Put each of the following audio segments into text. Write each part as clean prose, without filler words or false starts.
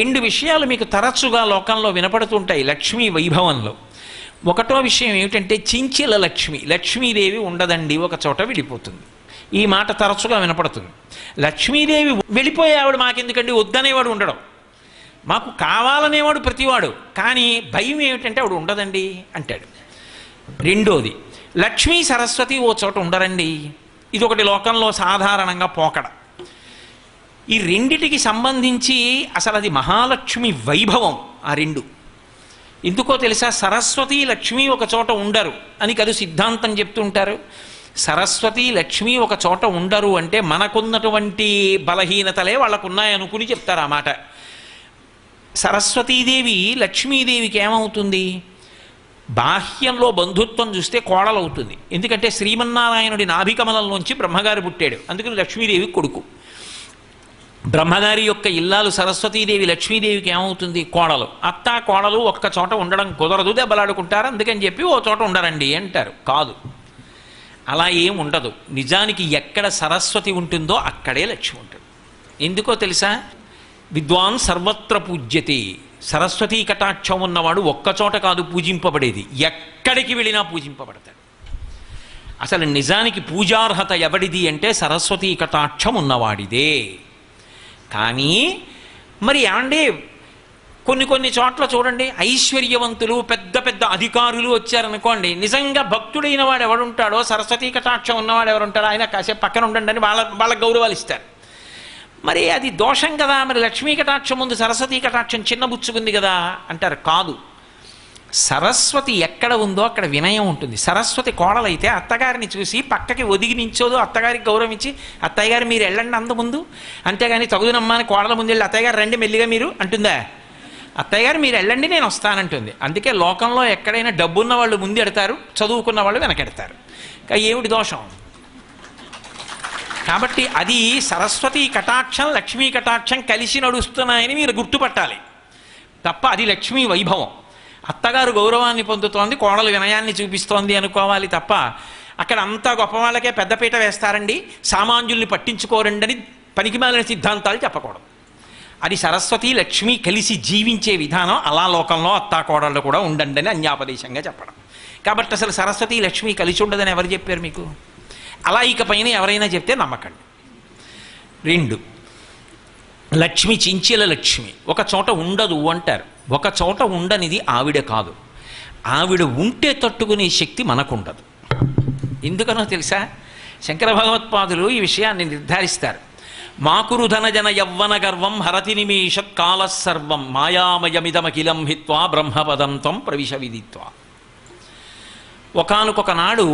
రెండు విషయాలు మీకు తరచుగా లోకంలో వినపడుతుంటాయి లక్ష్మీ వైభవంలో. ఒకటో విషయం ఏమిటంటే చించిల లక్ష్మి, లక్ష్మీదేవి ఉండదండి, ఒక చోట విడిపోతుంది. ఈ మాట తరచుగా వినపడుతుంది. లక్ష్మీదేవి వెళ్ళిపోయే ఆవిడ మాకెందుకండి, వద్దనేవాడు ఉండడం, మాకు కావాలనేవాడు ప్రతివాడు, కానీ భయం ఏమిటంటే ఆవిడ ఉండదండి అంటాడు. రెండోది, లక్ష్మీ సరస్వతి ఓ చోట ఉండరండి, ఇది ఒకటి లోకంలో సాధారణంగా పోకడ. ఈ రెండిటికి సంబంధించి అసలు అది మహాలక్ష్మి వైభవం ఆ రెండు. ఎందుకో తెలుసా? సరస్వతి లక్ష్మి ఒక చోట ఉండరు అని కదా సిద్ధాంతం చెప్తుంటారు. సరస్వతి లక్ష్మి ఒక చోట ఉండరు అంటే మనకున్నటువంటి బలహీనతలే వాళ్ళకున్నాయనుకుని చెప్తారు ఆ మాట. సరస్వతీదేవి లక్ష్మీదేవికి ఏమవుతుంది? బాహ్యంలో బంధుత్వం చూస్తే కోడలవుతుంది. ఎందుకంటే శ్రీమన్నారాయణుడి నాభికమలంలోంచి బ్రహ్మగారు పుట్టాడు, అందుకని లక్ష్మీదేవి కొడుకు. బ్రహ్మగారి యొక్క ఇల్లాలు సరస్వతీదేవి లక్ష్మీదేవికి ఏమవుతుంది? కోడలు. అత్త కోడలు ఒక్క చోట ఉండడం కుదరదు, దెబ్బలాడుకుంటారు, అందుకని చెప్పి ఓ చోట ఉండరండి అంటారు. కాదు, అలా ఏం ఉండదు. నిజానికి ఎక్కడ సరస్వతి ఉంటుందో అక్కడే లక్ష్మి ఉంటుంది. ఎందుకో తెలుసా? విద్వాన్ సర్వత్ర పూజ్యతే. సరస్వతీ కటాక్షం ఉన్నవాడు ఒక్కచోట కాదు పూజింపబడేది, ఎక్కడికి వెళ్ళినా పూజింపబడతాడు. అసలు నిజానికి పూజార్హత ఎవడిది అంటే సరస్వతీ కటాక్షం ఉన్నవాడిదే. కానీ మరి ఏమండి, కొన్ని చోట్ల చూడండి, ఐశ్వర్యవంతులు పెద్ద పెద్ద అధికారులు వచ్చారనుకోండి, నిజంగా భక్తుడైన వాడు ఎవడుంటాడో, సరస్వతీ కటాక్షం ఉన్నవాడు ఎవరుంటాడో ఆయన కాసేపు పక్కన ఉండండి అని వాళ్ళకి గౌరవాలు ఇస్తారు. మరి అది దోషం కదా, మరి లక్ష్మీ కటాక్షం ముందు సరస్వతీ కటాక్షం చిన్నబుచ్చుకుంది కదా అంటారు. కాదు, సరస్వతి ఎక్కడ ఉందో అక్కడ వినయం ఉంటుంది. సరస్వతి కోడలైతే అత్తగారిని చూసి పక్కకి ఒదిగి నించోదు, అత్తగారికి గౌరవం ఇచ్చి అత్తయ్య గారు మీరు వెళ్ళండి అంత ముందు, అంతేగాని తగుదనమ్మని కోడల ముందు వెళ్ళి అత్తయ్య గారు రండి మెల్లిగా మీరు అంటుందా? అత్తయ్య గారు మీరు వెళ్ళండి నేను వస్తానంటుంది. అందుకే లోకంలో ఎక్కడైనా డబ్బున్న వాళ్ళు ముందు ఎడతారు, చదువుకున్న వాళ్ళు వెనకెడతారు. ఏమిటి దోషం? కాబట్టి అది సరస్వతీ కటాక్షం లక్ష్మీ కటాక్షం కలిసి నడుస్తున్నాయని మీరు గుర్తుపట్టాలి తప్ప అది లక్ష్మీ వైభవం. అత్తగారు గౌరవాన్ని పొందుతోంది, కోడలు వినయాన్ని చూపిస్తోంది అనుకోవాలి తప్ప అక్కడ అంతా గొప్ప వాళ్ళకే పెద్దపీట వేస్తారండి, సామాన్యుల్ని పట్టించుకోరండి అని పనికిమాలిన సిద్ధాంతాలు చెప్పకూడదు. అది సరస్వతి లక్ష్మి కలిసి జీవించే విధానం. అలా లోకంలో అత్తా కోడళ్ళు కూడా ఉండండి అని అన్యాపదేశంగా చెప్పడం. కాబట్టి అసలు సరస్వతి లక్ష్మి కలిసి ఉండదని ఎవరు చెప్పారు మీకు? అలా ఇకపైన ఎవరైనా చెప్తే నమ్మకండి. రెండు, లక్ష్మి చించిల లక్ష్మి ఒక చోట ఉండదు అంటారు. ఒక చోట ఉండనిది ఆవిడ కాదు, ఆవిడ ఉంటే తట్టుకునే శక్తి మనకుండదు. ఎందుకనో తెలుసా? శంకర భగవత్పాదులు ఈ విషయాన్ని నిర్ధారిస్తారు. మాకురు ధనజన యవ్వన గర్వం హరతి నిమేషత్ కాలసర్వం మాయామయమిదమఖిలం హిత్వా బ్రహ్మపదం త్వం ప్రవిశ విదిత్వా. ఒకానొక నాడు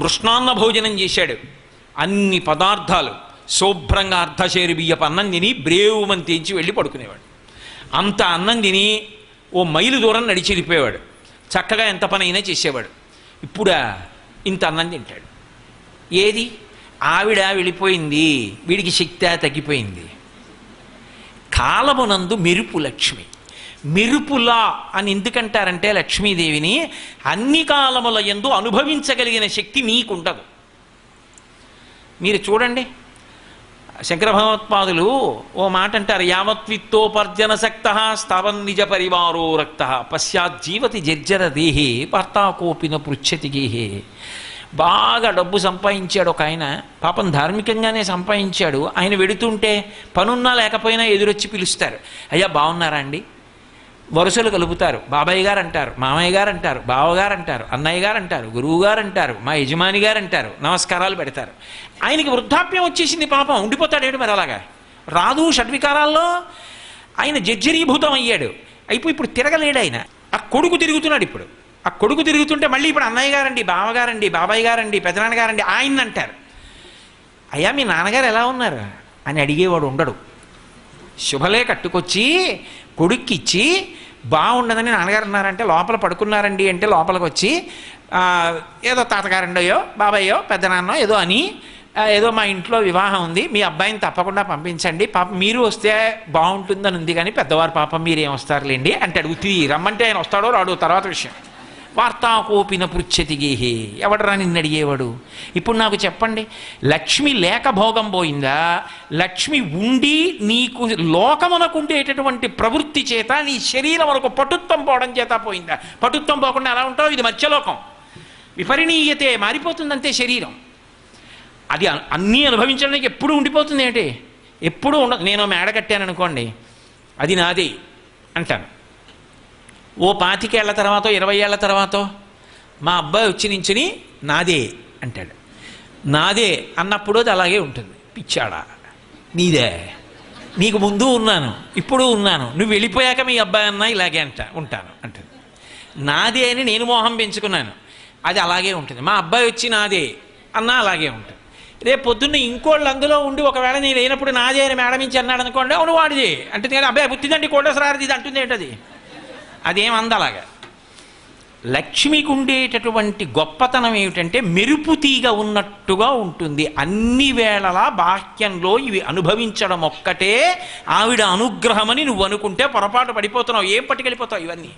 మృష్ణాన్న భోజనం చేశాడు. అన్ని పదార్థాలు శుభ్రంగా అర్ధశేరు బియ్యపు అన్నం తిని బ్రేవుమని తెంచి వెళ్ళి పడుకునేవాడు. అంత అన్నం తిని ఓ మైలు దూరం నడిచి వెళ్ళిపోయేవాడు. చక్కగా ఎంత పని అయినా చేసేవాడు. ఇప్పుడా ఇంత అన్నం తింటాడు. ఏది? ఆవిడ వెళ్ళిపోయింది, వీడికి శక్తి తగ్గిపోయింది. కాలమునందు మెరుపు లక్ష్మి. మెరుపులా అని ఎందుకంటారంటే లక్ష్మీదేవిని అన్ని కాలముల యందు అనుభవించగలిగిన శక్తి నీకుండదు. మీరు చూడండి, శంకర భగవత్పాదులు ఓ మాట అంటారు, యావత్విత్తోపర్జన శక్త స్థావన్ నిజ పరివారో రక్త పశ్చాజ్జీవతి జర్జర దేహే భర్తాకోపిన పృచ్ఛతి గేహే. బాగా డబ్బు సంపాదించాడు ఒక ఆయన, పాపం ధార్మికంగానే సంపాదించాడు. ఆయన వెడుతుంటే పనున్నా లేకపోయినా ఎదురొచ్చి పిలుస్తారు, అయ్యా బాగున్నారా అండి, వరుసలు కలుపుతారు. బాబాయ్ గారు అంటారు, మామయ్య గారు అంటారు, బావగారు అంటారు, అన్నయ్య గారు అంటారు, గురువు గారు అంటారు, మా యజమాని గారు అంటారు, నమస్కారాలు పెడతారు. ఆయనకి వృద్ధాప్యం వచ్చేసింది పాపం, ఉండిపోతాడేమిటి మరి అలాగా? రాదు షడ్వికారాల్లో ఆయన జర్జరీభూతం అయ్యాడు. ఇప్పుడు తిరగలేడు ఆయన. ఆ కొడుకు తిరుగుతున్నాడు. ఇప్పుడు ఆ కొడుకు తిరుగుతుంటే మళ్ళీ ఇప్పుడు అన్నయ్య గారండి, బావగారండి, బాబాయ్ గారండి, పెదనాన్నగారండి ఆయన అంటారు. అయ్యా మీ నాన్నగారు ఎలా ఉన్నారు అని అడిగేవాడు ఉండడు. శుభలే కట్టుకొచ్చి కొడుక్కిచ్చి బాగుండదని నాన్నగారు ఉన్నారంటే లోపల పడుకున్నారండి అంటే లోపలికి వచ్చి ఏదో తాతగారండయో బాబాయ్యో పెద్దనాన్నో ఏదో అని ఏదో మా ఇంట్లో వివాహం ఉంది, మీ అబ్బాయిని తప్పకుండా పంపించండి, పాప మీరు వస్తే బాగుంటుందని ఉంది, కానీ పెద్దవారు పాపం మీరేం వస్తారులేండి అంటాడు. ఉత్తి రమ్మంటే ఆయన వస్తాడో రాడో తర్వాత విషయం. వార్తాకోపిన పృచ్ఛతి గేహే, ఎవడరా నిన్ను అడిగేవాడు? ఇప్పుడు నాకు చెప్పండి, లక్ష్మి లేక భోగం పోయిందా, లక్ష్మి ఉండి నీకు లోకమునకుండేటటువంటి ప్రవృత్తి చేత నీ శరీరం వరకు పటుత్వం పోవడం చేత పోయిందా? పటుత్వం పోకుండా ఎలా ఉంటావు? ఇది మత్స్యలోకం, విపరిణీయతే, మారిపోతుందంతే శరీరం. అది అన్నీ అనుభవించడానికి ఎప్పుడు ఉండిపోతుంది ఏంటి? ఎప్పుడూ ఉండదు. నేను మేడ కట్టాను అనుకోండి, అది నాదే అంటాను. ఓ 25 ఏళ్ల తర్వాత 20 ఏళ్ల తర్వాత మా అబ్బాయి వచ్చి నించుని నాదే అంటాడు. నాదే అన్నప్పుడు అది అలాగే ఉంటుంది. పిచ్చాడా, నీదే, నీకు ముందు ఉన్నాను, ఇప్పుడు ఉన్నాను, నువ్వు వెళ్ళిపోయాక మీ అబ్బాయి అన్నా ఇలాగే ఉంటాను అంటుంది. నాదే అని నేను మోహం పెంచుకున్నాను, అది అలాగే ఉంటుంది. మా అబ్బాయి వచ్చి నాదే అన్నా అలాగే ఉంటుంది. రేపు పొద్దున్న ఇంకోళ్ళు అందులో ఉండి ఒకవేళ నేను లేనప్పుడు నాదే అని మేడం నుంచి అన్నాడు అనుకోండి, అవును వాడిదే అంటుంది. కానీ అబ్బాయి పుట్టిందండి కోటేశ్వరారిది ఇది అంటుంది ఏంటది? అదేం అందలాగా. లక్ష్మికి ఉండేటటువంటి గొప్పతనం ఏమిటంటే మెరుపుతీగా ఉన్నట్టుగా ఉంటుంది. అన్ని వేళలా బాహ్యంలో ఇవి అనుభవించడం ఒక్కటే ఆవిడ అనుగ్రహమని నువ్వు అనుకుంటే పొరపాటు పడిపోతున్నావు. ఏం పట్టుకెళ్ళిపోతావు ఇవన్నీ?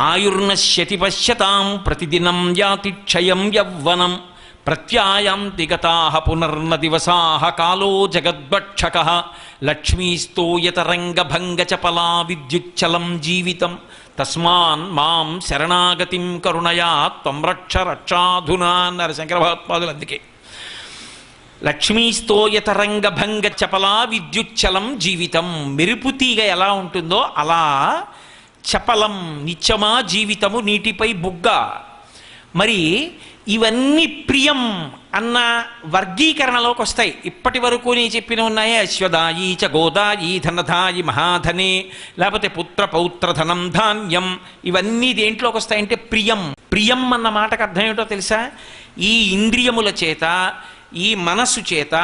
ఆయుర్నశ్యతి పశ్యతాం ప్రతిదినం యాతి క్షయం యవ్వనం ప్రత్యాయాంతి గతాః పునర్న దివసాః కాలో జగద్భక్షకః లక్ష్మీస్తోయతరంగభంగచపలా విద్యుచ్చలం జీవితం తస్మాన్ మాం శరణాగతిం కరుణయా త్వం రక్ష రక్షాధునా అన్నారు శంకర భగవత్పాదులు. అందుకే లక్ష్మీస్తోయతరంగభంగచపలా విద్యుచ్చలం జీవితం, మెరుపుతీగ ఎలా ఉంటుందో అలా చపలం నిత్యమా జీవితము నీటిపై బుగ్గ. మరి ఇవన్నీ ప్రియం అన్న వర్గీకరణలోకి వస్తాయి. ఇప్పటి వరకు నేను చెప్పిన ఉన్నాయే, అశ్వదాయి చ గోదాయి ధనధాయి మహాధనే, లేకపోతే పుత్ర పౌత్ర ధనం ధాన్యం, ఇవన్నీ దేంట్లోకి వస్తాయంటే ప్రియం. ప్రియం అన్న మాటకు అర్థం ఏమిటో తెలుసా? ఈ ఇంద్రియముల చేత, ఈ మనస్సు చేత,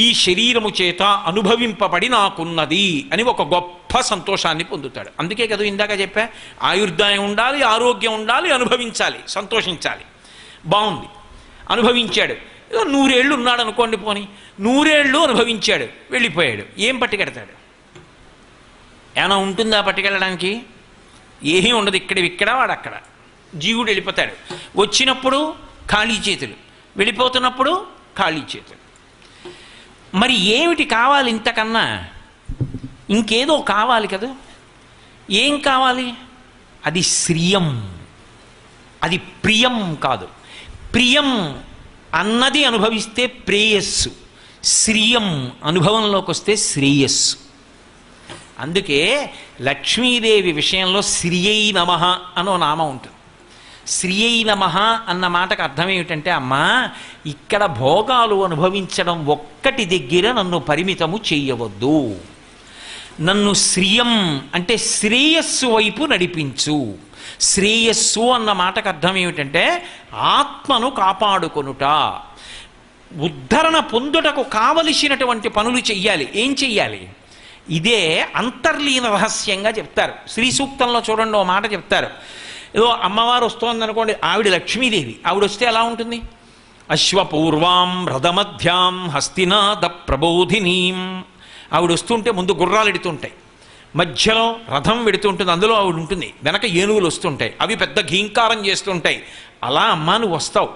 ఈ శరీరము చేత అనుభవింపబడి నాకున్నది అని ఒక గొప్ప సంతోషాన్ని పొందుతాడు. అందుకే కదా ఇందాక చెప్పా, ఆయుర్దాయం ఉండాలి, ఆరోగ్యం ఉండాలి, అనుభవించాలి, సంతోషించాలి. బాగుంది, అనుభవించాడు. 100 ఏళ్ళు ఉన్నాడు అనుకోండి, పోని 100 ఏళ్ళు అనుభవించాడు, వెళ్ళిపోయాడు. ఏం పట్టుకెడతాడు? ఏమైనా ఉంటుందా పట్టుకెళ్ళడానికి? ఏమీ ఉండదు. ఇక్కడ వాడు అక్కడ. జీవుడు వెళ్ళిపోతాడు. వచ్చినప్పుడు ఖాళీ చేతులు, వెళ్ళిపోతున్నప్పుడు ఖాళీ చేతులు. మరి ఏమిటి కావాలి ఇంతకన్నా? ఇంకేదో కావాలి కదా. ఏం కావాలి? అది శ్రియం, అది ప్రియం కాదు. ప్రియం అన్నది అనుభవిస్తే ప్రేయస్సు, శ్రియం అనుభవంలోకి వస్తే శ్రేయస్సు. అందుకే లక్ష్మీదేవి విషయంలో శ్రియై నమః అనో నామం ఉంటుంది. శ్రియై నమః అన్న మాటకు అర్థం ఏమిటంటే, అమ్మా ఇక్కడ భోగాలు అనుభవించడం ఒక్కటి దగ్గర నన్ను పరిమితము చెయ్యవద్దు, నన్ను శ్రియం అంటే శ్రేయస్సు వైపు నడిపించు. శ్రేయస్సు అన్న మాటకు అర్థం ఏమిటంటే ఆత్మను కాపాడుకొనుట, ఉద్ధరణ పొందుటకు కావలసినటువంటి పనులు చెయ్యాలి. ఏం చెయ్యాలి? ఇదే అంతర్లీన రహస్యంగా చెప్తారు. శ్రీ సూక్తంలో చూడండి, ఓ మాట చెప్తారు. ఏదో అమ్మవారు వస్తోందనుకోండి, ఆవిడ లక్ష్మీదేవి, ఆవిడ వస్తే ఎలా ఉంటుంది? అశ్వపూర్వాం రథమధ్యాం హస్తినాద ప్రబోధినీం. ఆవిడ వస్తుంటే ముందు గుర్రాలు ఎడుతుంటాయి, మధ్యలో రథం వెడుతుంటుంది, అందులో ఆవిడ ఉంటుంది, వెనక ఏనుగులు వస్తుంటాయి, అవి పెద్ద ఘీంకారం చేస్తుంటాయి. అలా అమ్మా నువ్వు వస్తావు,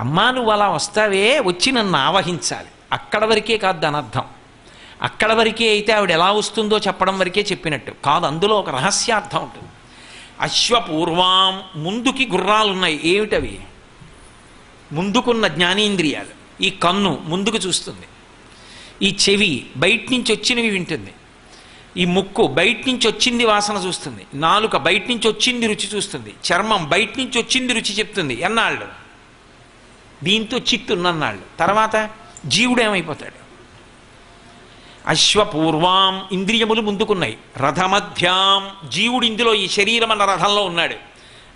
అమ్మా నువ్వు అలా వస్తావే, వచ్చి నన్ను ఆవహించాలి. అక్కడ వరకే కాదు దాని అర్థం. అక్కడ వరకే అయితే ఆవిడ ఎలా వస్తుందో చెప్పడం వరకే చెప్పినట్టు కాదు, అందులో ఒక రహస్యార్థం ఉంటుంది. అశ్వపూర్వాం, ముందుకి గుర్రాలున్నాయి. ఏమిటవి? ముందుకున్న జ్ఞానేంద్రియాలు. ఈ కన్ను ముందుకు చూస్తుంది, ఈ చెవి బయట నుంచి వచ్చినవి వింటుంది, ఈ ముక్కు బయట నుంచి వచ్చింది వాసన చూస్తుంది, నాలుక బయట నుంచి వచ్చింది రుచి చూస్తుంది, చర్మం బయట నుంచి వచ్చింది రుచి చెప్తుంది. ఎన్నాళ్ళు? దీంతో చిత్తున్నన్నాళ్ళు. తర్వాత జీవుడు ఏమైపోతాడు? అశ్వపూర్వాం, ఇంద్రియములు ముందుకున్నాయి. రథమధ్యాం, జీవుడు ఇందులో ఈ శరీరం అన్న రథంలో ఉన్నాడు.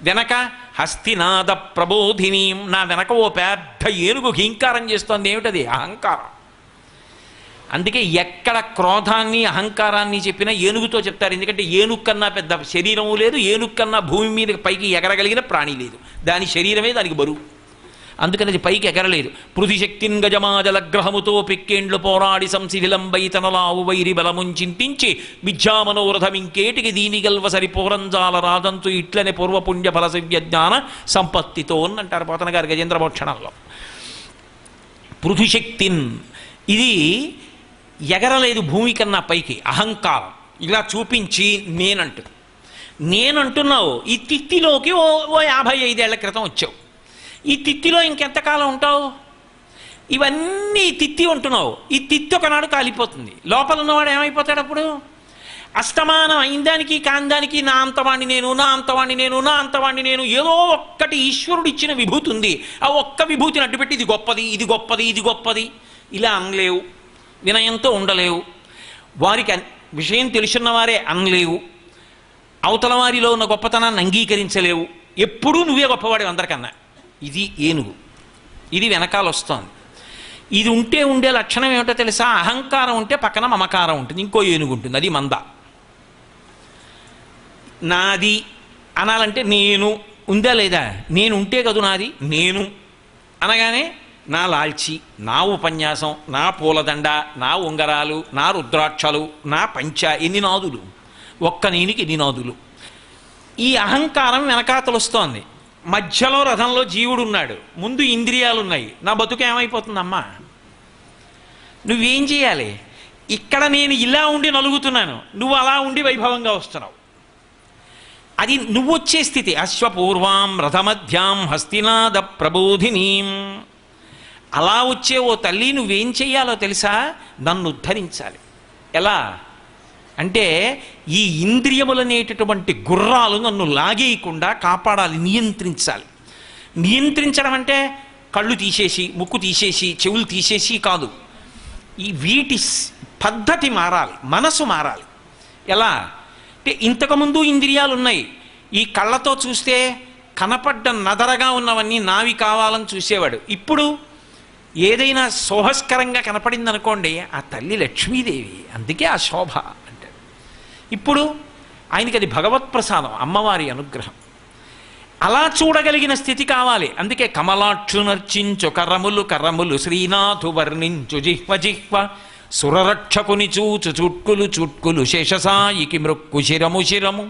వెనక హస్తినాద ప్రబోధినీం, నా వెనక ఓ పెద్ద ఏనుగు ఘీంకారం చేస్తోంది. ఏమిటది? అహంకారం. అందుకే ఎక్కడ క్రోధాన్ని అహంకారాన్ని చెప్పినా ఏనుగుతో చెప్తారు. ఎందుకంటే ఏనుగు కన్నా పెద్ద శరీరము లేదు, ఏనుగు కన్నా భూమి మీద పైకి ఎగరగలిగిన ప్రాణి లేదు. దాని శరీరమే దానికి బరువు. అందుకని అది పైకి ఎగరలేదు. పృథిశక్తిన్ గజమాజలగ్రహముతో పెక్కేండ్లు పోరాడి సంశిథిలంబై తనలావు వైరి బలముంచింతించి మిథ్యామనోరథం ఇంకేటికి దీనిగల్వ సరిపోరంజాల రాజంతు ఇట్లనే పూర్వపుణ్య ఫల జ్ఞాన సంపత్తితో అని అంటారు పోతన గారు గజేంద్ర మోక్షణంలో. పృథుశక్తిన్ ఇది ఎగరలేదు భూమి కన్నా పైకి, అహంకారం ఇలా చూపించి నేనంటున్నావు. ఈ తిత్తిలోకి ఓ 55 ఏళ్ల క్రితం వచ్చావు. ఈ తిత్తిలో ఇంకెంతకాలం ఉంటావు? ఇవన్నీ తిత్తి ఉంటున్నావు. ఈ తిత్తి ఒకనాడు కాలిపోతుంది. లోపల ఉన్నవాడు ఏమైపోతాడు అప్పుడు? అస్తమానం అయిందానికి కాందానికి నా అంతవాణ్ణి నేను ఏదో ఒక్కటి ఈశ్వరుడు ఇచ్చిన విభూతి ఉంది. ఆ ఒక్క విభూతిని అడ్డుపెట్టి ఇది గొప్పది ఇలా అనలేవు. వినయంతో ఉండలేవు. వారికి విషయం తెలుసున్న వారే అనలేవు. అవతల వారిలో ఉన్న గొప్పతనాన్ని అంగీకరించలేవు. ఎప్పుడూ నువ్వే గొప్పవాడు అందరికన్నా. ఇది ఏనుగు. ఇది వెనకాల వస్తోంది. ఇది ఉండే లక్షణం ఏమిటో తెలుసా? అహంకారం ఉంటే పక్కన మమకారం ఉంటుంది. ఇంకో ఏనుగు ఉంటుంది, అది మంద. నాది అనాలంటే నేను ఉందా లేదా? నేను ఉంటే కదూ నాది. నేను అనగానే నా లాల్చి, నా ఉపన్యాసం, నా పూలదండ, నా ఉంగరాలు, నా రుద్రాక్షలు, నా పంచ, ఎన్ని నాదులు? ఒక్క నేనికి ఎన్ని నాదులు? ఈ అహంకారం వెనకాతలుస్తోంది. మధ్యలో రథంలో జీవుడు ఉన్నాడు, ముందు ఇంద్రియాలు ఉన్నాయి. నా బతుకు ఏమైపోతుందమ్మా? నువ్వేం చేయాలి? ఇక్కడ నేను ఇలా ఉండి నలుగుతున్నాను, నువ్వు అలా ఉండి వైభవంగా వస్తున్నావు. అది నువ్వు వచ్చే స్థితి. అశ్వపూర్వాం రథమధ్యాం హస్తినాద ప్రబోధినీం. అలా వచ్చే ఓ తల్లి నువ్వేం చెయ్యాలో తెలుసా? నన్ను ఉద్ధరించాలి. ఎలా అంటే ఈ ఇంద్రియములనేటటువంటి గుర్రాలు నన్ను లాగేయకుండా కాపాడాలి, నియంత్రించాలి. నియంత్రించడం అంటే కళ్ళు తీసేసి, ముక్కు తీసేసి, చెవులు తీసేసి కాదు. ఈ వీటి పద్ధతి మారాలి, మనసు మారాలి. ఎలా అంటే ఇంతకుముందు ఇంద్రియాలు ఉన్నాయి. ఈ కళ్ళతో చూస్తే కనపడ్డ నదరగా ఉన్నవన్నీ నావి కావాలని చూసేవాడు. ఇప్పుడు ఏదైనా శోభస్కరంగా కనపడింది అనుకోండి, ఆ తల్లి లక్ష్మీదేవి, అందుకే ఆ శోభ అంటాడు. ఇప్పుడు ఆయనకి అది భగవత్ప్రసాదం, అమ్మవారి అనుగ్రహం. అలా చూడగలిగిన స్థితి కావాలి. అందుకే కమలాక్షు నర్చించు కరములు శ్రీనాథు వర్ణించు జిహ్వ సురరక్షకుని చూచు చుట్కులు శేషసాయికి మృక్కు శిరము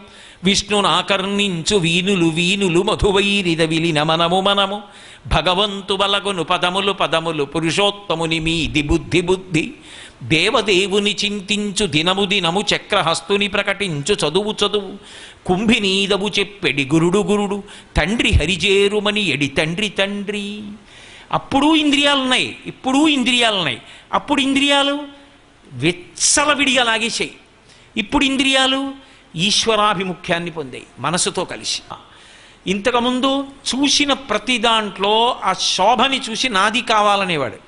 విష్ణునాకర్ణించు వీనులు మధువైరిద విలిన మనము భగవంతు బలగును పదములు పురుషోత్తముని మీది బుద్ధి దేవదేవుని చింతించు దినము చక్రహస్తుని ప్రకటించు చదువు కుంభినీదవు చెప్పెడి గురుడు తండ్రి హరిజేరుమని ఎడి తండ్రి. అప్పుడు ఇంద్రియాలున్నాయి, ఇప్పుడు ఇంద్రియాలున్నాయి. అప్పుడు ఇంద్రియాలు విచ్చలవిడిగా లాగేసాయి. ఇప్పుడు ఇంద్రియాలు ఈశ్వరాభిముఖ్యాన్ని పొందాయి మనసుతో కలిసి. ఇంతకుముందు చూసిన ప్రతి దాంట్లో ఆ శోభని చూసి నాది కావాలనేవాడు.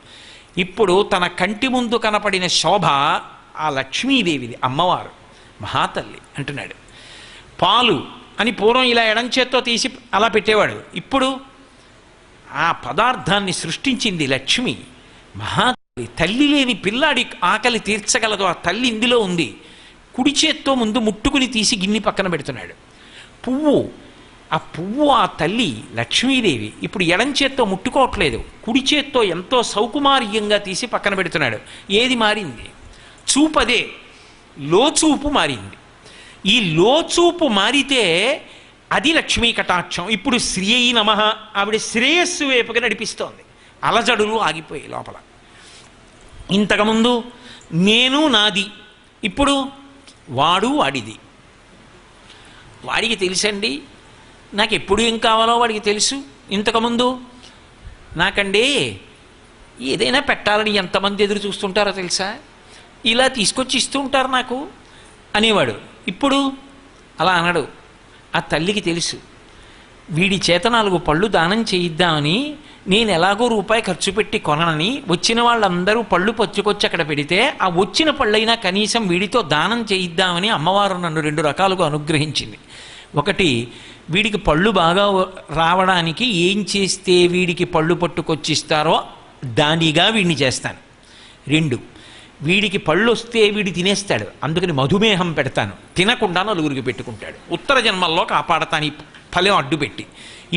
ఇప్పుడు తన కంటి ముందు కనపడిన శోభ ఆ లక్ష్మీదేవిది, అమ్మవారు, మహాతల్లి అంటున్నాడు. పాలు అని పూర్వం ఇలా ఎడంచేత్తో తీసి అలా పెట్టేవాడు. ఇప్పుడు ఆ పదార్థాన్ని సృష్టించింది లక్ష్మి, మహాతల్లి. తల్లి లేని పిల్లాడి ఆకలి తీర్చగలదు ఆ తల్లి ఇందులో ఉంది. కుడి చేత్తో ముందు ముట్టుకుని తీసి గిన్నె పక్కన పెడుతున్నాడు. పువ్వు, ఆ పువ్వు ఆ తల్లి లక్ష్మీదేవి. ఇప్పుడు ఎడం చేత్తో ముట్టుకోవట్లేదు, కుడి చేత్తో ఎంతో సౌకుమార్యంగా తీసి పక్కన పెడుతున్నాడు. ఏది మారింది? చూపదే, లోచూపు మారింది. ఈ లోచూపు మారితే అది లక్ష్మీ కటాక్షం. ఇప్పుడు శ్రీ నమః, ఆవిడ శ్రేయస్సు వైపుగా నడిపిస్తోంది. అలజడులు ఆగిపోయి లోపల. ఇంతకుముందు నేను నాది, ఇప్పుడు వాడు వాడిది. వాడికి తెలుసండి, నాకు ఎప్పుడు ఏం కావాలో వాడికి తెలుసు. ఇంతకుముందు నాకండి ఏదైనా పెట్టాలని ఎంతమంది ఎదురు చూస్తుంటారో తెలుసా, ఇలా తీసుకొచ్చి ఇస్తూ ఉంటారు నాకు అనేవాడు. ఇప్పుడు అలా అనడు. ఆ తల్లికి తెలుసు, వీడి చేత 4 పళ్ళు దానం చేయిద్దామని నేను ఎలాగో రూపాయి ఖర్చు పెట్టి కొనని, వచ్చిన వాళ్ళందరూ పళ్ళు పచ్చుకొచ్చి అక్కడ పెడితే ఆ వచ్చిన పళ్ళైనా కనీసం వీడితో దానం చేయిద్దామని అమ్మవారు నన్ను 2 రకాలుగా అనుగ్రహించింది. ఒకటి, వీడికి పళ్ళు బాగా రావడానికి ఏం చేస్తే వీడికి పళ్ళు పట్టుకొచ్చిస్తారో దానిగా వీడిని చేస్తాను. 2, వీడికి పళ్ళు వస్తే వీడి తినేస్తాడు, అందుకని మధుమేహం పెడతాను, తినకుండా నలుగురికి పెట్టుకుంటాడు, ఉత్తర జన్మల్లో కాపాడతాను ఈ ఫలం అడ్డుపెట్టి.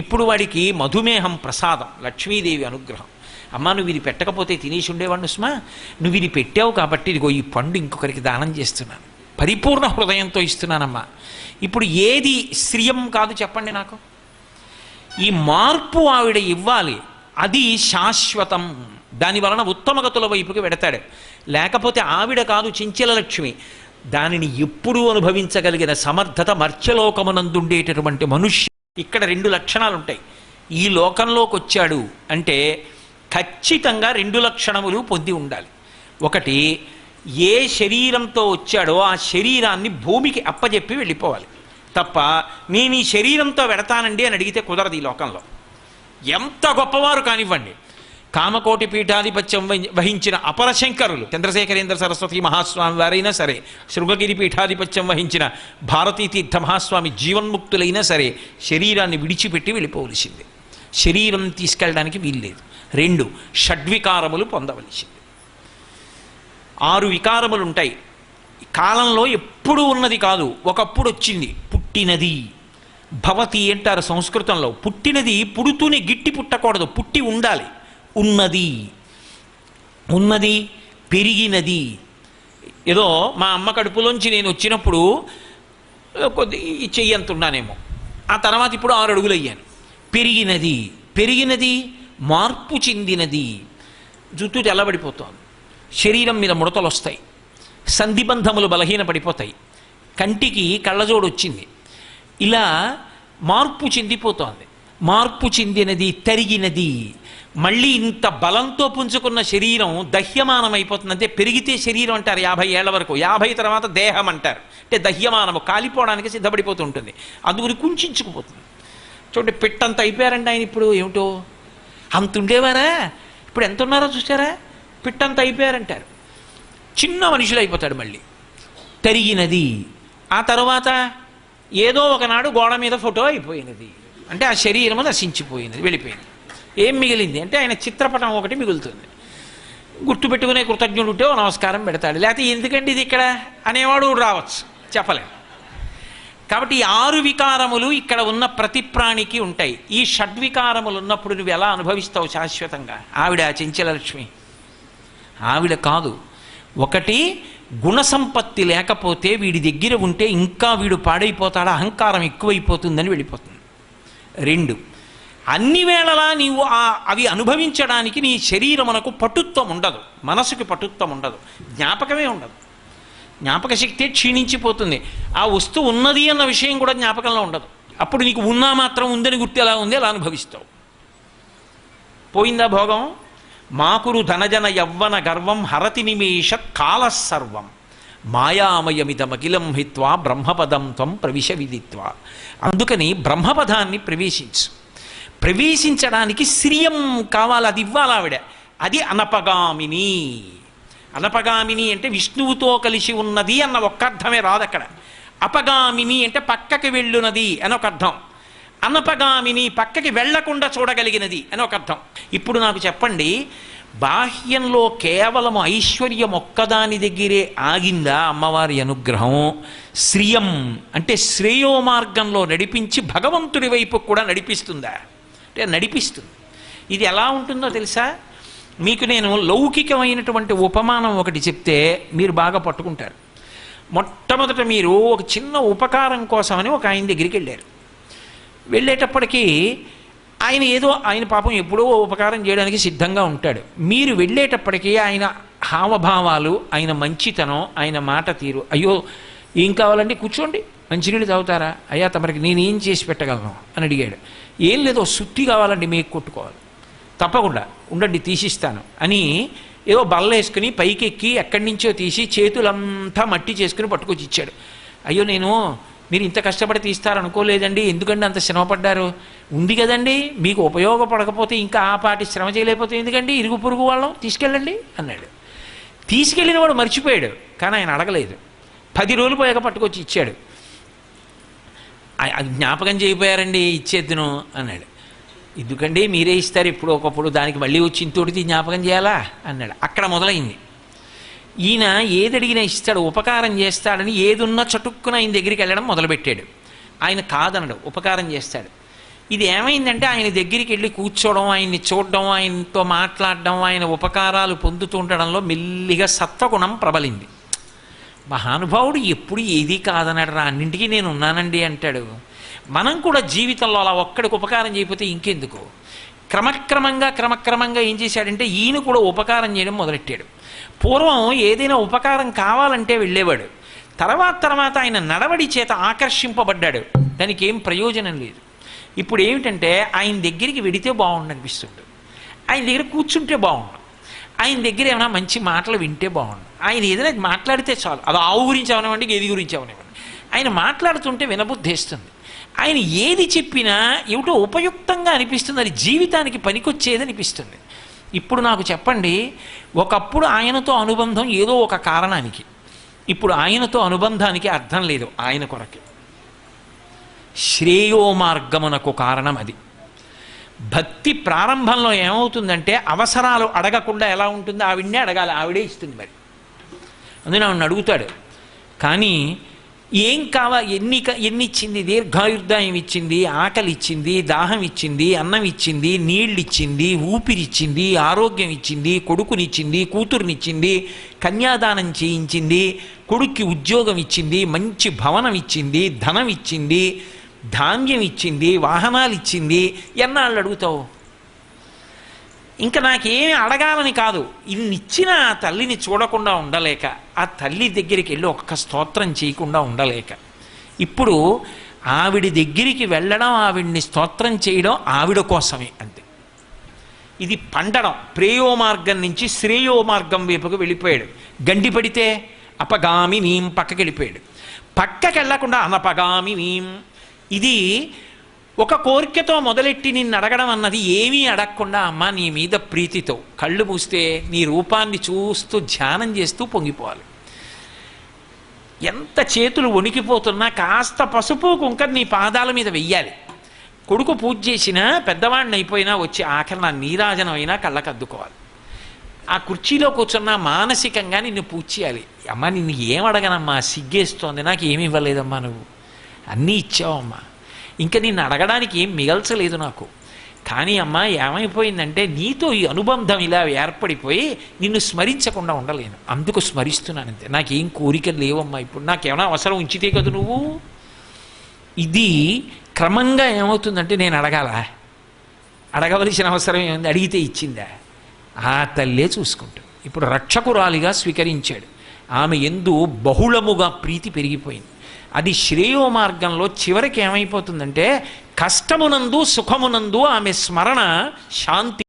ఇప్పుడు వాడికి మధుమేహం ప్రసాదం, లక్ష్మీదేవి అనుగ్రహం. అమ్మ నువ్వు ఇది పెట్టకపోతే తినేసి ఉండేవాడిని సుమా, నువ్వు ఇది పెట్టావు కాబట్టి ఇదిగో ఈ పండు ఇంకొకరికి దానం చేస్తున్నాను, పరిపూర్ణ హృదయంతో ఇస్తున్నానమ్మా. ఇప్పుడు ఏది శ్రియం కాదు చెప్పండి నాకు? ఈ మార్పు ఆవిడ ఇవ్వాలి, అది శాశ్వతం. దాని వలన ఉత్తమగతుల వైపుకి వెడతాడు. లేకపోతే ఆవిడ కాదు చించల లక్ష్మి, దానిని ఎప్పుడూ అనుభవించగలిగిన సమర్థత మర్త్యలోకమునందుండేటటువంటి మనుష్య. ఇక్కడ 2 లక్షణాలు ఉంటాయి. ఈ లోకంలోకి వచ్చాడు అంటే ఖచ్చితంగా 2 లక్షణములు పొంది ఉండాలి. ఒకటి, ఏ శరీరంతో వచ్చాడో ఆ శరీరాన్ని భూమికి అప్పజెప్పి వెళ్ళిపోవాలి తప్ప నేను ఈ శరీరంతో వెడతానండి అని అడిగితే కుదరదు. ఈ లోకంలో ఎంత గొప్పవారు కానివ్వండి, కామకోటి పీఠాధిపత్యం వహించిన అపరశంకరులు చంద్రశేఖరేంద్ర సరస్వతి మహాస్వామి వారైనా సరే, శృంగగిరి పీఠాధిపత్యం వహించిన భారతీ తీర్థ మహాస్వామి జీవన్ముక్తులైనా సరే శరీరాన్ని విడిచిపెట్టి వెళ్ళిపోవలసిందే. శరీరం తీసుకెళ్ళడానికి వీల్లేదు. 2 షడ్వికారములు పొందవలసింది. 6 వికారములు ఉంటాయి. కాలంలో ఎప్పుడూ ఉన్నది కాదు, ఒకప్పుడు వచ్చింది. పుట్టినది భవతి అంటారు సంస్కృతంలో. పుట్టినది పుడుతూనే గిట్టి పుట్టకూడదు, పుట్టి ఉండాలి. ఉన్నది, ఉన్నది పెరిగినది. ఏదో మా అమ్మ కడుపులోంచి నేను వచ్చినప్పుడు కొద్ది చెయ్యంతున్నానేమో, ఆ తర్వాత ఇప్పుడు 6 అడుగులు అయ్యాను. పెరిగినది, పెరిగినది మార్పు చెందినది. జుట్టు తెల్లబడిపోతోంది, శరీరం మీద ముడతలు వస్తాయి, సంధిబంధములు బలహీనపడిపోతాయి, కంటికి కళ్ళజోడు వచ్చింది. ఇలా మార్పు చెందిపోతోంది. మార్పు చెందినది, తరిగినది. మళ్ళీ ఇంత బలంతో పుంజుకున్న శరీరం దహ్యమానమైపోతుంది. అంటే పెరిగితే శరీరం అంటారు 50 ఏళ్ల వరకు, 50 తర్వాత దేహం అంటారు. అంటే దహ్యమానము, కాలిపోవడానికి సిద్ధపడిపోతూ ఉంటుంది. అందుకని కుంచుకుపోతుంది. చూడండి, పిట్టంత అయిపోయారండి ఆయన. ఇప్పుడు ఏమిటో అంత ఉండేవారా, ఇప్పుడు ఎంత ఉన్నారో చూసారా? పిట్టంత అయిపోయారంటారు. చిన్న మనుషులు అయిపోతాడు. మళ్ళీ తరిగినది. ఆ తర్వాత ఏదో ఒకనాడు గోడ మీద ఫోటో అయిపోయినది. అంటే ఆ శరీరము నశించిపోయినది, వెళ్ళిపోయింది. ఏం మిగిలింది అంటే ఆయన చిత్రపటం ఒకటి మిగులుతుంది. గుర్తుపెట్టుకునే కృతజ్ఞుడు ఉంటే నమస్కారం పెడతాడు, లేకపోతే ఎందుకండి ఇది ఇక్కడ అనేవాడు రావచ్చు, చెప్పలేం. కాబట్టి ఈ 6 వికారములు ఇక్కడ ఉన్న ప్రతి ప్రాణికి ఉంటాయి. ఈ షడ్వికారములు ఉన్నప్పుడు నువ్వు ఎలా అనుభవిస్తావు శాశ్వతంగా? ఆవిడ చెంచలక్ష్మి ఆవిడ కాదు. ఒకటి, గుణసంపత్తి లేకపోతే వీడి దగ్గర ఉంటే ఇంకా వీడు పాడైపోతాడు, అహంకారం ఎక్కువైపోతుందని వెళ్ళిపోతుంది. 2, అన్ని వేళలా నీవు అవి అనుభవించడానికి నీ శరీరమునకు పటుత్వం ఉండదు, మనసుకి పటుత్వం ఉండదు, జ్ఞాపకమే ఉండదు. జ్ఞాపక శక్తి క్షీణించిపోతుంది. ఆ వస్తువు ఉన్నది అన్న విషయం కూడా జ్ఞాపకంలో ఉండదు. అప్పుడు నీకు ఉన్నా మాత్రం ఉందని గుర్తు ఎలా ఉంది అలా అనుభవిస్తావు. పోయిందా భోగం? మాకురు ధనజన యవ్వన గర్వం హరతి నిమేషత్ కాలసర్వం మాయామయమిదమఖిలం హిత్వా బ్రహ్మపదం త్వం ప్రవిశ విదిత్వా. అందుకని బ్రహ్మపదాన్ని ప్రవేశించు. ప్రవేశించడానికి శ్రియం కావాలి, అది ఇవ్వాలి ఆవిడ. అది అనపగామిని. అనపగామిని అంటే విష్ణువుతో కలిసి ఉన్నది అన్న ఒక్క అర్థమే రాదు అక్కడ. అపగామిని అంటే పక్కకి వెళ్ళునది అని ఒక అర్థం. అనపగామిని పక్కకి వెళ్లకుండా చూడగలిగినది అని ఒక అర్థం. ఇప్పుడు నాకు చెప్పండి, బాహ్యంలో కేవలం ఐశ్వర్యం ఒక్కదాని దగ్గరే ఆగిందా అమ్మవారి అనుగ్రహం? శ్రియం అంటే శ్రేయో మార్గంలో నడిపించి భగవంతుడి వైపు కూడా నడిపిస్తుందా అంటే నడిపిస్తుంది. ఇది ఎలా ఉంటుందో తెలుసా? మీకు నేను లౌకికమైనటువంటి ఉపమానం ఒకటి చెప్తే మీరు బాగా పట్టుకుంటారు. మొట్టమొదట మీరు ఒక చిన్న ఉపకారం కోసమని ఒక ఆయన దగ్గరికి వెళ్ళారు. వెళ్ళేటప్పటికీ ఆయన పాపం ఎప్పుడో ఉపకారం చేయడానికి సిద్ధంగా ఉంటాడు. మీరు వెళ్ళేటప్పటికీ ఆయన హావభావాలు, ఆయన మంచితనం, ఆయన మాట తీరు, అయ్యో ఏం కావాలండి, కూర్చోండి, మంచినీళ్ళు తాగుతారా, అయ్యా తమరికి నేనేం చేసి పెట్టగలను అని అడిగాడు. ఏం లేదో సుత్తి కావాలండి, మీకు కొట్టుకోవాలి, తప్పకుండా ఉండండి తీసిస్తాను అని ఏదో బల్ల వేసుకుని పైకెక్కి ఎక్కడి నుంచో తీసి చేతులంతా మట్టి చేసుకుని పట్టుకొచ్చి ఇచ్చాడు. అయ్యో మీరు ఇంత కష్టపడి తీస్తారనుకోలేదండి, ఎందుకంటే అంత శ్రమపడ్డారు, ఉంది కదండి మీకు ఉపయోగపడకపోతే ఇంకా ఆ పాటి శ్రమ చేయలేకపోతే ఎందుకండి, ఇరుగు పొరుగు వాళ్ళం తీసుకెళ్ళండి అన్నాడు. తీసుకెళ్ళిన వాడు మర్చిపోయాడు, కానీ ఆయన అడగలేదు. 10 రోజులు పోయాక పట్టుకొచ్చి ఇచ్చాడు. జ్ఞాపకం చేయపోయారండి, ఇచ్చేద్దును అన్నాడు. ఎందుకండి మీరే ఇస్తారు ఎప్పుడు ఒకప్పుడు, దానికి మళ్ళీ వచ్చి ఇంతోటిది జ్ఞాపకం చేయాలా అన్నాడు. అక్కడ మొదలైంది. ఈయన ఏది అడిగినా ఇస్తాడు, ఉపకారం చేస్తాడని ఏదున్నా చటుక్కున ఆయన దగ్గరికి వెళ్ళడం మొదలుపెట్టాడు. ఆయన కాదనడు, ఉపకారం చేస్తాడు. ఇది ఏమైందంటే ఆయన దగ్గరికి వెళ్ళి కూర్చోవడం, ఆయన్ని చూడడం, ఆయనతో మాట్లాడడం, ఆయన ఉపకారాలు పొందుతూ ఉండడంలో మెల్లిగా సత్వగుణం ప్రబలింది. మహానుభావుడు ఎప్పుడు ఏది కాదనడరా, అన్నింటికీ నేను ఉన్నానండి అంటాడు. మనం కూడా జీవితంలో అలా ఒక్కడికి ఉపకారం చేయకపోతే ఇంకెందుకు? క్రమక్రమంగా ఏం చేశాడంటే ఈయన కూడా ఉపకారం చేయడం మొదలెట్టాడు. పూర్వం ఏదైనా ఉపకారం కావాలంటే వెళ్ళేవాడు. తర్వాత ఆయన నడవడి చేత ఆకర్షింపబడ్డాడు. దానికి ఏం ప్రయోజనం లేదు. ఇప్పుడు ఏమిటంటే ఆయన దగ్గరికి వెడితే బాగుండనిపిస్తుంది, ఆయన దగ్గర కూర్చుంటే బాగుండు, ఆయన దగ్గర ఏమైనా మంచి మాటలు వింటే బాగుండు. ఆయన ఏదైనా మాట్లాడితే చాలు, అది ఆవు గురించి అవనివ్వండి, గేది గురించి అవనివ్వండి, ఆయన మాట్లాడుతుంటే వినబుద్ధేస్తుంది. ఆయన ఏది చెప్పినా ఏమిటో ఉపయుక్తంగా అనిపిస్తుంది, అది జీవితానికి పనికొచ్చేది అనిపిస్తుంది. ఇప్పుడు నాకు చెప్పండి, ఒకప్పుడు ఆయనతో అనుబంధం ఏదో ఒక కారణానికి, ఇప్పుడు ఆయనతో అనుబంధానికి అర్థం లేదు. ఆయన కొరకే శ్రేయో మార్గమునకు కారణం అది. భక్తి ప్రారంభంలో ఏమవుతుందంటే అవసరాలు అడగకుండా ఎలా ఉంటుందో ఆవిడనే అడగాలి, ఆవిడే ఇస్తుంది. మరి అందుకని ఆవిడని అడుగుతాడు. కానీ ఏం ఎన్ని ఇచ్చింది? దీర్ఘాయుర్దాయం ఇచ్చింది, ఆకలి ఇచ్చింది, దాహం ఇచ్చింది, అన్నం ఇచ్చింది, నీళ్ళు ఇచ్చింది, ఊపిరిచ్చింది, ఆరోగ్యం ఇచ్చింది, కొడుకునిచ్చింది, కూతురునిచ్చింది, కన్యాదానం చేయించింది, కొడుక్కి ఉద్యోగం ఇచ్చింది, మంచి భవనం ఇచ్చింది, ధనం ఇచ్చింది, ధాన్యం ఇచ్చింది, వాహనాలు ఇచ్చింది. ఎన్నాళ్ళు అడుగుతావు? ఇంకా నాకేమి అడగాలని కాదు, ఇన్నిచ్చిన ఆ తల్లిని చూడకుండా ఉండలేక, ఆ తల్లి దగ్గరికి వెళ్ళి ఒక్క స్తోత్రం చేయకుండా ఉండలేక, ఇప్పుడు ఆవిడ దగ్గరికి వెళ్ళడం, ఆవిడ్ని స్తోత్రం చేయడం ఆవిడ కోసమే. అంతే. ఇది పండడం. ప్రేయో మార్గం నుంచి శ్రేయో మార్గం వైపుకు వెళ్ళిపోయాడు. గండి పడితే అపగామి నీం పక్కకి వెళ్ళిపోయాడు. పక్కకి వెళ్ళకుండా అనపగామి నీం. ఇది ఒక కోరికతో మొదలెట్టి నిన్ను అడగడం అన్నది ఏమీ అడగకుండా, అమ్మ నీ మీద ప్రీతితో కళ్ళు మూస్తే నీ రూపాన్ని చూస్తూ ధ్యానం చేస్తూ పొంగిపోవాలి. ఎంత చేతులు వణికిపోతున్నా కాస్త పసుపు కుంకర నీ పాదాల మీద వెయ్యాలి. కొడుకు పూజ చేసినా, పెద్దవాడిని అయిపోయినా వచ్చి ఆఖరి నా నీరాజనం అయినా కళ్ళకు అద్దుకోవాలి. ఆ కుర్చీలో కూర్చున్నా మానసికంగా నిన్ను పూజ చేయాలి. అమ్మ నిన్ను ఏం అడగనమ్మా, సిగ్గేస్తోంది, నాకు ఏమి ఇవ్వలేదమ్మా, నువ్వు అన్నీ ఇచ్చావమ్మా, ఇంకా నిన్ను అడగడానికి ఏం మిగల్చలేదు నాకు. కానీ అమ్మ ఏమైపోయిందంటే నీతో ఈ అనుబంధం ఇలా ఏర్పడిపోయి నిన్ను స్మరించకుండా ఉండలేను, అందుకు స్మరిస్తున్నానంతే, నాకేం కోరికలు లేవమ్మా, ఇప్పుడు నాకేమైనా అవసరం ఉంచితే కదా నువ్వు. ఇది క్రమంగా ఏమవుతుందంటే నేను అడగవలసిన అవసరం ఏముంది, అడిగితే ఇచ్చిందా? ఆ తల్లే చూసుకుంటుంది. ఇప్పుడు రక్షకురాలిగా స్వీకరించాడు. ఆమె యందు బహుళముగా ప్రీతి పెరిగిపోయింది. అది శ్రేయో మార్గంలో చివరికి ఏమైపోతుందంటే కష్టమునందు సుఖమునందు ఆమె స్మరణ శాంతి